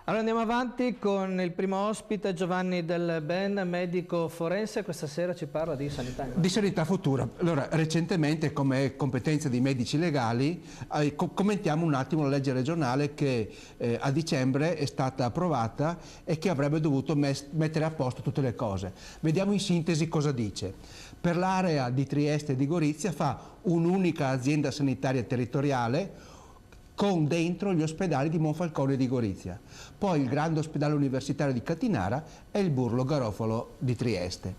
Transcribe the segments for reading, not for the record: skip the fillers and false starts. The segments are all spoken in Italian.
Allora andiamo avanti con il primo ospite, Giovanni Del Ben, medico forense. Questa sera ci parla di sanità. Di sanità futura. Allora, recentemente, come competenza di medici legali, commentiamo un attimo la legge regionale che a dicembre è stata approvata e che avrebbe dovuto mettere a posto tutte le cose. Vediamo in sintesi cosa dice. Per l'area di Trieste e di Gorizia fa un'unica azienda sanitaria territoriale con dentro gli ospedali di Monfalcone e di Gorizia, poi il grande ospedale universitario di Catinara e il Burlo Garofalo di Trieste.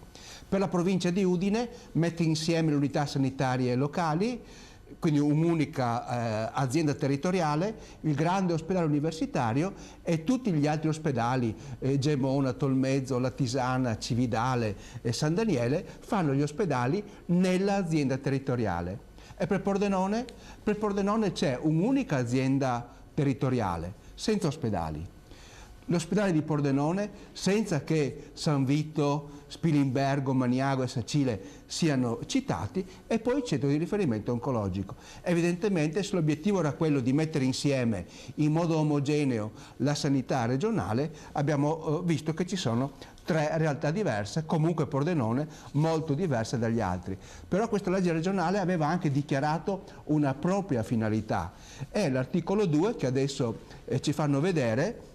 Per la provincia di Udine mette insieme le unità sanitarie locali, quindi un'unica azienda territoriale, il grande ospedale universitario e tutti gli altri ospedali, Gemona, Tolmezzo, Latisana, Cividale e San Daniele, fanno gli ospedali nell'azienda territoriale. E per Pordenone? Per Pordenone c'è un'unica azienda territoriale, senza ospedali. L'ospedale di Pordenone, senza che San Vito, Spilimbergo, Maniago e Sacile siano citati, e poi il centro di riferimento oncologico. Evidentemente, se l'obiettivo era quello di mettere insieme in modo omogeneo la sanità regionale, abbiamo visto che ci sono tre realtà diverse, comunque Pordenone molto diverse dagli altri. Però questa legge regionale aveva anche dichiarato una propria finalità, e l'articolo 2, che adesso ci fanno vedere,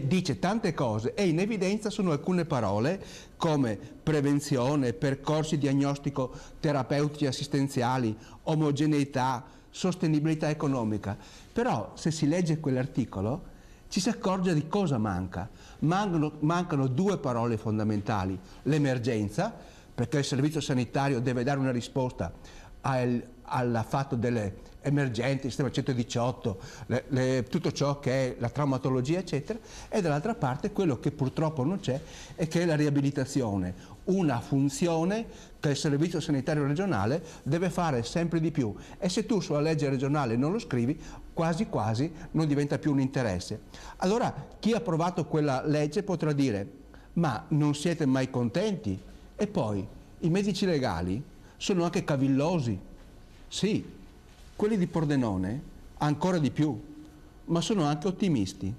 dice tante cose, e in evidenza sono alcune parole come prevenzione, percorsi diagnostico terapeutici assistenziali, omogeneità, sostenibilità economica. Però se si legge quell'articolo ci si accorge di cosa manca. Mancano due parole fondamentali: l'emergenza, perché il servizio sanitario deve dare una risposta al fatto delle emergenti, il sistema 118, tutto ciò che è la traumatologia eccetera, e dall'altra parte quello che purtroppo non c'è, e che è la riabilitazione, una funzione che il servizio sanitario regionale deve fare sempre di più, e se tu sulla legge regionale non lo scrivi, quasi quasi non diventa più un interesse. Allora chi ha approvato quella legge potrà dire: ma non siete mai contenti? E poi i medici legali sono anche cavillosi. Sì, quelli di Pordenone ancora di più, ma sono anche ottimisti.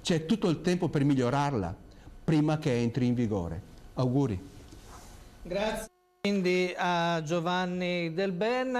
C'è tutto il tempo per migliorarla prima che entri in vigore. Auguri. Grazie quindi a Giovanni Del Ben.